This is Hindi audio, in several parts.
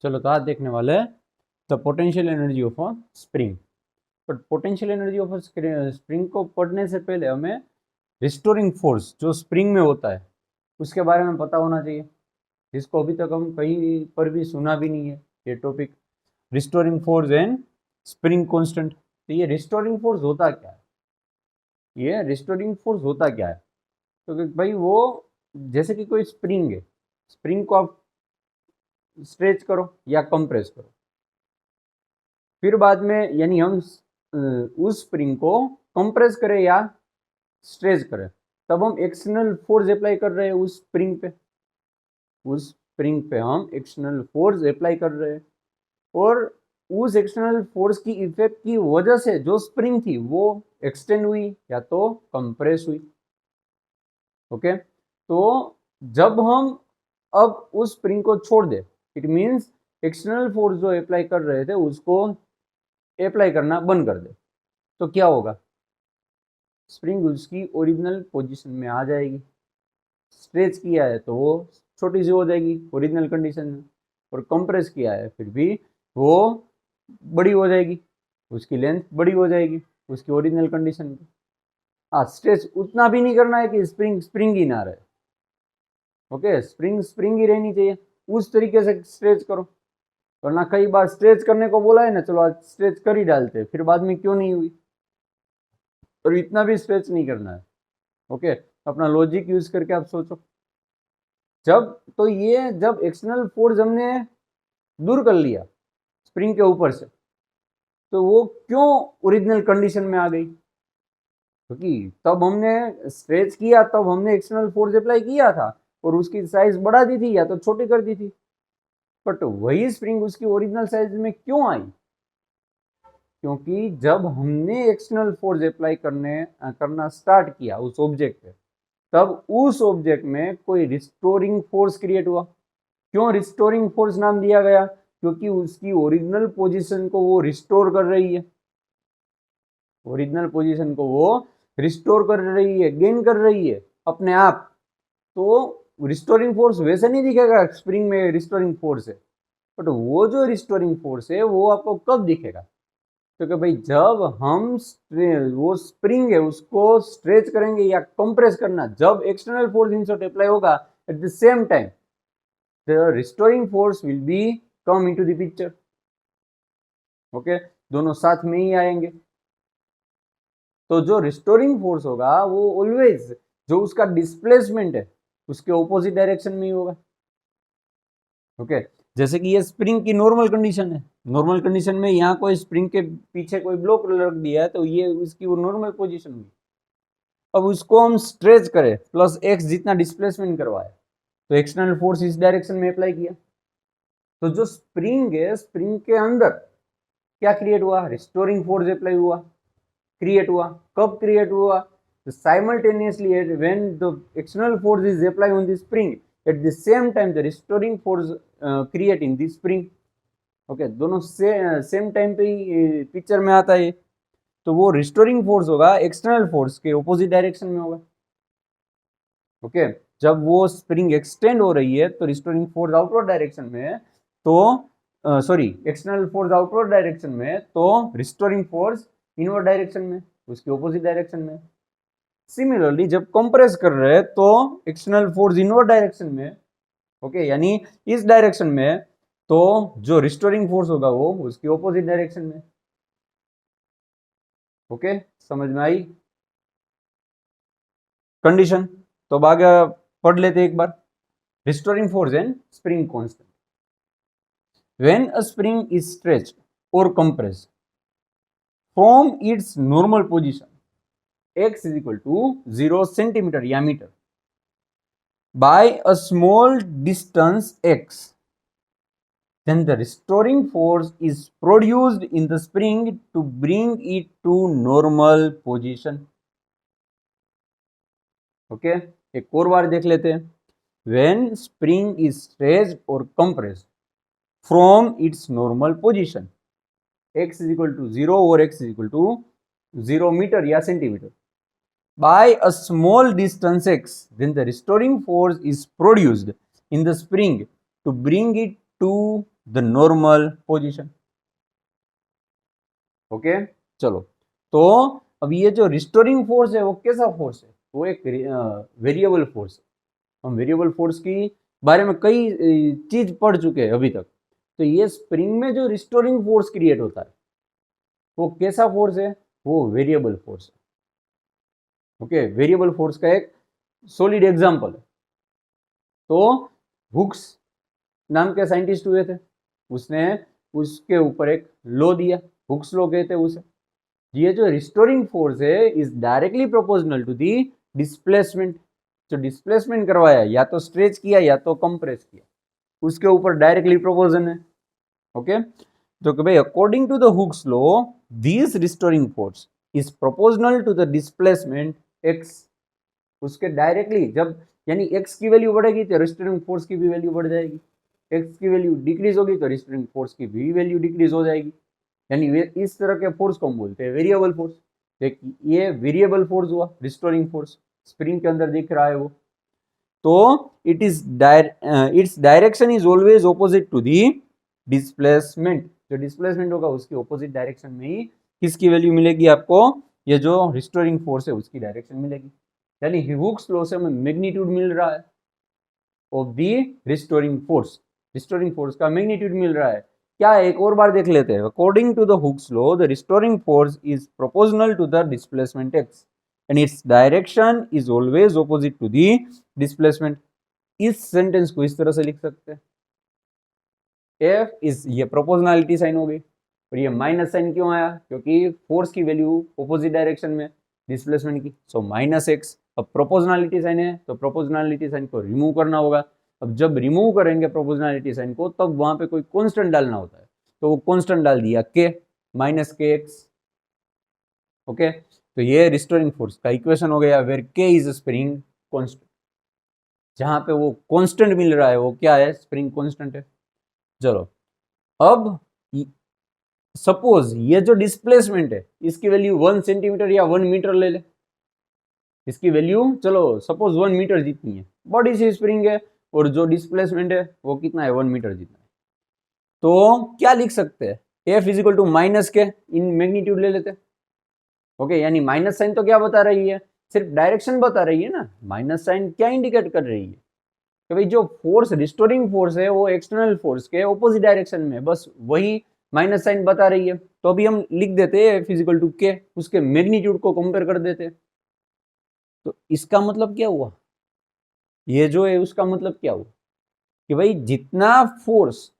चलो तो आज देखने वाले हैं the potential energy of a spring. But potential energy of a spring को पढ़ने से पहले हमें रिस्टोरिंग फोर्स जो स्प्रिंग में होता है उसके बारे में पता होना चाहिए, जिसको अभी तक हम कहीं पर भी सुना भी नहीं है ये topic, restoring force and spring constant. तो ये रिस्टोरिंग फोर्स होता क्या है? ये रिस्टोरिंग फोर्स होता क्या है? तो भाई वो जैसे कि कोई स्प्रिंग है, स्प्रिंग को आप स्ट्रेच करो या कंप्रेस करो, फिर बाद में यानी हम उस स्प्रिंग को कंप्रेस करें या स्ट्रेच करें, तब हम एक्सटर्नल फोर्स अप्लाई कर रहे हैं उस स्प्रिंग पे। उस स्प्रिंग पे हम एक्सटर्नल फोर्स अप्लाई कर रहे हैं और उस एक्सटर्नल फोर्स की इफेक्ट की वजह से जो स्प्रिंग थी वो एक्सटेंड हुई या तो कंप्रेस हुई। ओके, तो जब हम अब उस स्प्रिंग को छोड़ दे, इट मीन्स एक्सटर्नल फोर्स जो अप्लाई कर रहे थे उसको अप्लाई करना बंद कर दे, तो क्या होगा? स्प्रिंग उसकी ओरिजिनल पोजीशन में आ जाएगी। स्ट्रेच किया है तो वो छोटी सी हो जाएगी ओरिजिनल कंडीशन में, और कंप्रेस किया है फिर भी वो बड़ी हो जाएगी, उसकी लेंथ बड़ी हो जाएगी उसकी ओरिजिनल कंडीशन में। हाँ, स्ट्रेच उतना भी नहीं करना है कि स्प्रिंग स्प्रिंग ही ना रहे। ओके, स्प्रिंग स्प्रिंग ही रहनी चाहिए, उस तरीके से स्ट्रेच करो। वरना कई बार स्ट्रेच करने को बोला है ना, चलो आज स्ट्रेच कर ही डालते, फिर बाद में क्यों नहीं हुई, और इतना भी स्ट्रेच नहीं करना है। ओके, अपना लॉजिक यूज करके आप सोचो। जब तो ये जब एक्सटर्नल फोर्स हमने दूर कर लिया स्प्रिंग के ऊपर से, तो वो क्यों ओरिजिनल कंडीशन में आ गई? क्योंकि तब हमने स्ट्रेच किया, तब हमने एक्सटर्नल फोर्स अप्लाई किया था और उसकी साइज बढ़ा दी थी या तो छोटी कर दी थी, बट वही स्प्रिंग उसकी ओरिजिनल साइज में क्यों आई? क्योंकि जब हमने एक्सटर्नल फोर्स अप्लाई करना स्टार्ट किया उस ऑब्जेक्ट पे, तब उस ऑब्जेक्ट में कोई रिस्टोरिंग फोर्स क्रिएट हुआ। क्यों रिस्टोरिंग फोर्स नाम दिया गया? क्योंकि उसकी ओरिजिनल पोजीशन को वो रिस्टोर कर रही है, ओरिजिनल पोजीशन को वो रिस्टोर कर रही है, गेन कर रही है अपने आप। तो रिस्टोरिंग फोर्स वैसे नहीं दिखेगा स्प्रिंग में रिस्टोरिंग फोर्स है, बट वो जो रिस्टोरिंग फोर्स है वो आपको कब दिखेगा? क्योंकि भाई जब हम वो स्प्रिंग है उसको स्ट्रेच करेंगे या कंप्रेस करना, जब एक्सटर्नल फोर्स इंसर्ट अप्लाई होगा, at the same time the restoring force will be come into the picture. Okay, दोनों साथ में ही आएंगे। तो जो रिस्टोरिंग फोर्स होगा वो ऑलवेज जो उसका डिस्प्लेसमेंट है उसके ऑपोजिट डायरेक्शन में ही होगा। ओके, जैसे कि ये स्प्रिंग की नॉर्मल कंडीशन है, नॉर्मल कंडीशन में यहाँ कोई स्प्रिंग के पीछे कोई ब्लॉक रख दिया है तो ये उसकी वो नॉर्मल पोजीशन हुई। अब उसको हम स्ट्रेच करें प्लस एक्स जितना डिस्प्लेसमेंट करवाए, तो एक्सटर्नल फोर्स इस डायरेक्शन में अप्लाई किया, तो जो स्प्रिंग है स्प्रिंग के अंदर क्या क्रिएट हुआ? रिस्टोरिंग फोर्स अप्लाई हुआ, क्रिएट हुआ। कब क्रिएट हुआ? simultaneously when the external force is applied on the spring, at the same time the restoring force create in the spring। Okay, दोनों सेम टाइम पे ही पिक्चर में आता है, तो वो रिस्टोरिंग फोर्स होगा एक्सटर्नल फोर्स के ऑपोजिट डायरेक्शन में होगा। ओके, जब वो स्प्रिंग एक्सटेंड हो रही है तो रिस्टोरिंग फोर्स आउटवर्ड डायरेक्शन में है, तो sorry external force outward direction में, तो रिस्टोरिंग फोर्स इनवर्ड डायरेक्शन में, उसके ऑपोजिट डायरेक्शन में। सिमिलरली जब कंप्रेस कर रहे हैं तो एक्सटर्नल फोर्स इनवर्ड डायरेक्शन में, ओके यानी इस डायरेक्शन में, तो जो रिस्टोरिंग फोर्स होगा वो उसकी ऑपोजिट डायरेक्शन में। ओके, समझ में आई कंडीशन? तो आगे पढ़ लेते एक बार restoring force and spring constant. When a spring is stretched और compressed from its normal position x is equal to 0 centimeter या metre by a small distance x, then the restoring force is produced in the spring to bring it to normal position। Okay, एक और बार देख लेते हैं। when spring is stretched or compressed from its normal position x is equal to 0 और x is equal to 0 metre या centimetre by a small distance x, then the restoring force is produced in the spring to bring it to the normal position. Okay, चलो, तो अब ये जो रिस्टोरिंग फोर्स है वो कैसा फोर्स है? वो एक वेरिएबल फोर्स है। हम वेरिएबल फोर्स की बारे में कई चीज पढ़ चुके हैं अभी तक। तो ये स्प्रिंग में जो रिस्टोरिंग फोर्स क्रिएट होता है वो कैसा फोर्स है? वो वेरिएबल फोर्स है। ओके, वेरिएबल फोर्स का एक सॉलिड एग्जांपल है। तो हुक्स नाम के साइंटिस्ट हुए थे, उसने उसके ऊपर एक लॉ दिया, हुक्स लॉ कहते हैं उसे। ये जो रिस्टोरिंग फोर्स है is directly proportional to the displacement. जो डिस्प्लेसमेंट करवाया, या तो स्ट्रेच किया या तो कंप्रेस किया, उसके ऊपर डायरेक्टली प्रोपोर्शन है। ओके, तो कि भाई according to the Hooke's law this restoring force is proportional to the displacement x. उसके डायरेक्टली जब यानी एक्स की वैल्यू बढ़ेगी तो रिस्टोरिंग फोर्स की भी वैल्यू बढ़ जाएगी, एक्स की वैल्यू डिक्रीज होगी तो रिस्टोरिंग फोर्स की भी वैल्यू डिक्रीज हो जाएगी। यानी इस तरह के फोर्स को हम बोलते हैं वेरिएबल फोर्स। ये वेरिएबल फोर्स हुआ रिस्टोरिंग फोर्स, स्प्रिंग के अंदर दिख रहा है वो। तो it's direction is always opposite to the displacement. जो डिस्प्लेसमेंट होगा उसकी ऑपोजिट डायरेक्शन में ही किसकी वैल्यू मिलेगी आपको? ये जो रिस्टोरिंग फोर्स है उसकी डायरेक्शन मिलेगी। यानी हुक्स लॉ से हमें मैग्नीट्यूड मिल रहा है of the restoring force. Restoring force का मैग्नीट्यूड मिल रहा है। क्या है, एक और बार देख लेते हैं। According to the Hooke's law the restoring force is proportional to the displacement x and its direction is always opposite to the displacement. इस सेंटेंस को इस तरह से लिख सकते हैं, एफ इज, ये प्रोपोर्शनलिटी साइन हो गई, और ये माइनस साइन क्यों आया? क्योंकि फोर्स की वैल्यू ऑपोजिट डायरेक्शन में डिस्प्लेसमेंट की, सो माइनस एक्स। अब प्रोपोर्शनलिटी साइन है तो प्रोपोर्शनलिटी साइन को रिमूव करना होगा। अब जब रिमूव करेंगे प्रोपोर्शनलिटी साइन को तब वहां पे कोई कांस्टेंट डालना होता है, तो वो कांस्टेंट डाल दिया के, माइनस के एक्स। ओके, तो ये रिस्टोरिंग फोर्स का इक्वेशन हो गया, वेर के इज स्प्रिंग कांस्टेंट। जहां पे वो कांस्टेंट मिल रहा है वो क्या है? स्प्रिंग कांस्टेंट है। चलो, अब सपोज ये जो डिस्प्लेसमेंट है इसकी वैल्यू 1 सेंटीमीटर या 1 मीटर ले ले। इसकी वैल्यू चलो सपोज 1 मीटर जितनी है, बॉडी से स्प्रिंग है, और जो डिस्प्लेसमेंट है वो कितना है? 1 मीटर जितना है। तो क्या लिख सकते हैं? एफ इजिकल टू माइनस के, इन मैग्नीट्यूड ले लेते हैं। ओके, यानी माइनस साइन तो क्या बता रही है? सिर्फ डायरेक्शन बता रही है ना। माइनस साइन क्या इंडिकेट कर रही है? कि भाई जो फोर्स रिस्टोरिंग फोर्स है वो एक्सटर्नल फोर्स के ऑपोजिट डायरेक्शन में, बस वही माइनस साइन बता रही है। तो अभी हम लिख देते हैं फिजिकल टू के, उसके मैग्नीट्यूड को कंपेयर कर देते हैं। तो इसका मतलब क्या हुआ? ये जो है उसका मतलब क्या हुआ कि भाई जितना फोर्स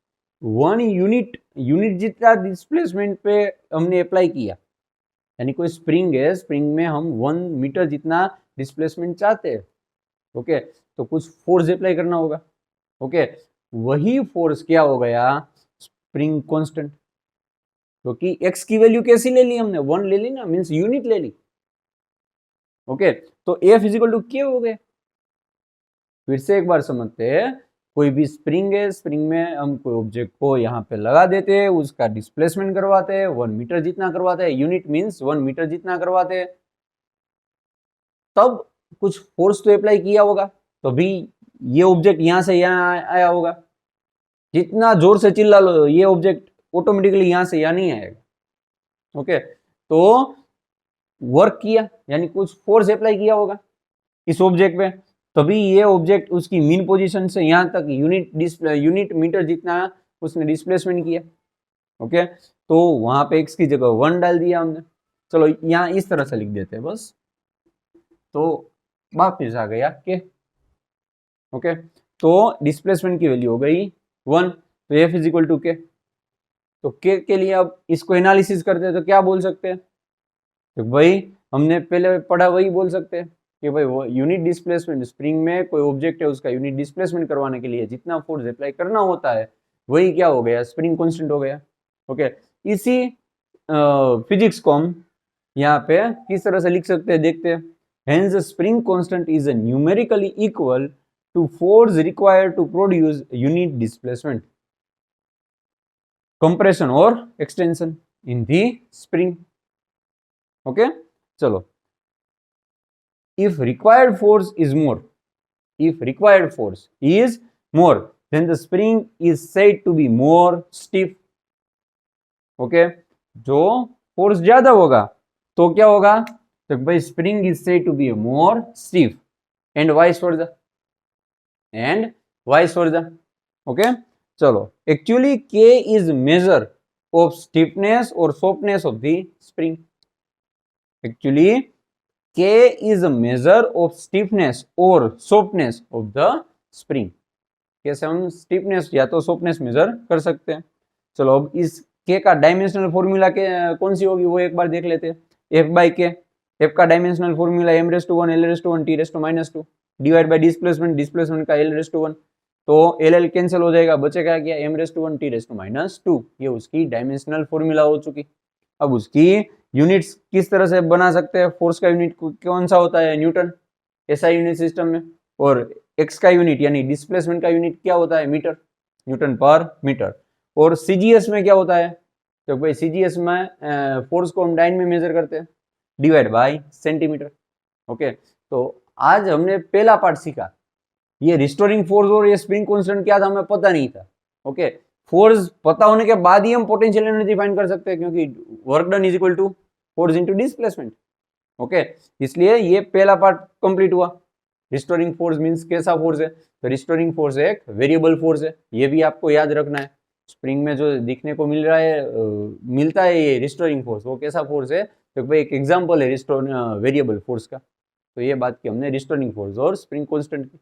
1 यूनिट जितना डिस्प्लेसमेंट पे हमने अप्लाई किया, यानी कोई स्प्रिंग है, स्प्रिंग में हम 1 मीटर जितना डिस्प्लेसमेंट चाहते हैं। ओके, तो कुछ फोर्स अप्लाई करना होगा। ओके, वही फोर्स क्या हो गया? Spring constant. क्योंकि एक्स की वैल्यू कैसी ले ली हमने? 1 ले ली ना, मींस यूनिट ले ली। ओके, तो एफ इजिकल टू के हो गए। फिर से एक बार समझते हैं, कोई भी स्प्रिंग है, स्प्रिंग में हम कोई ऑब्जेक्ट को यहाँ पे लगा देते हैं, उसका डिस्प्लेसमेंट करवाते हैं, 1 मीटर जितना करवाते हैं, यूनिट मींस 1 मीटर जितना करवाते हैं, तब कुछ फोर्स तो अप्लाई किया होगा, तो भी ये ऑब्जेक्ट यहाँ से यहाँ आया होगा। जितना जोर से चिल्ला लो ये ऑब्जेक्ट ऑटोमेटिकली यहाँ से यहाँ नहीं आएगा। ओके, तो वर्क किया यानी कुछ फोर्स अप्लाई किया होगा इस ऑब्जेक्ट पे, तभी ये ऑब्जेक्ट उसकी मीन पोजीशन से यहाँ तक यूनिट मीटर जितना उसने डिस्प्लेसमेंट किया। ओके, तो वहां पे एक्स की जगह 1 डाल दिया हमने। चलो यहाँ इस तरह से लिख देते हैं बस, तो वापिस आ गया के। ओके, तो डिस्प्लेसमेंट की वैल्यू हो गई 1, तो एफ इज इक्वल टू के। तो के लिए अब इसको एनालिसिस करते हैं तो क्या बोल सकते हैं? तो भाई हमने पहले पढ़ा वही बोल सकते हैं कि भाई वो यूनिट डिस्प्लेसमेंट, स्प्रिंग में कोई ऑब्जेक्ट है उसका यूनिट डिस्प्लेसमेंट करवाने के लिए जितना फोर्स अप्लाई करना होता है वही क्या हो गया? स्प्रिंग कांस्टेंट हो गया। ओके, इसी फिजिक्स को हम यहाँ पे किस तरह से लिख सकते हैं देखते हैं। Hence the spring constant is a numerically equal to force required to produce unit displacement, compression or extension in the spring. Okay, चलो, if required force is more then the spring is said to be more stiff. Okay, जो फोर्स ज्यादा होगा तो क्या होगा, तो भाई spring is said to be more stiff and vice versa, and vice versa. Okay, चलो, actually K is measure of stiffness और softness of the spring. Actually K is a measure of stiffness or softness of the spring। कैसे हम स्टिफनेस या तो सॉफ्टनेस मेजर कर सकते हैं। चलो, अब इस K का डायमेंशनल फॉर्मूला के कौन सी होगी वो एक बार देख लेते हैं। F बाई के, F का dimensional formula m⁻1 l⁻1 t⁻⁻2 divide by displacement, displacement का l⁻1, तो l कैंसिल हो जाएगा, बचेगा क्या, m⁻1 t⁻2। ये उसकी डायमेंशनल फॉर्मूला हो चुकी। अब उसकी यूनिट्स किस तरह से बना सकते हैं, फोर्स का यूनिट कौन सा होता है, न्यूटन, ऐसा यूनिट सिस्टम में, और एक्स का यूनिट यानी डिस्प्लेसमेंट का यूनिट क्या होता है, मीटर, न्यूटन पर मीटर। और सीजीएस में क्या होता है, तो भाई सीजीएस में फोर्स को हम डाइन में मेजर करते हैं, डिवाइड बाय सेंटीमीटर। ओके, तो आज हमने पहला पार्ट सीखा, ये रिस्टोरिंग फोर्स और ये स्प्रिंग कांस्टेंट क्या था हमें पता नहीं था। ओके, फोर्स पता होने के बाद ही हम पोटेंशियल एनर्जी फाइंड कर सकते हैं, क्योंकि work done is equal to force into displacement. Okay, इसलिए ये पहला पार्ट कंप्लीट हुआ। रिस्टोरिंग फोर्स मींस कैसा फोर्स है, तो रिस्टोरिंग फोर्स एक वेरिएबल फोर्स है, ये भी आपको याद रखना है। स्प्रिंग में जो दिखने को मिल रहा है मिलता है ये रिस्टोरिंग फोर्स, वो कैसा फोर्स है, तो भाई एक एग्जांपल है वेरिएबल फोर्स का। तो ये बात की हमने रिस्टोरिंग फोर्स और स्प्रिंग कांस्टेंट की।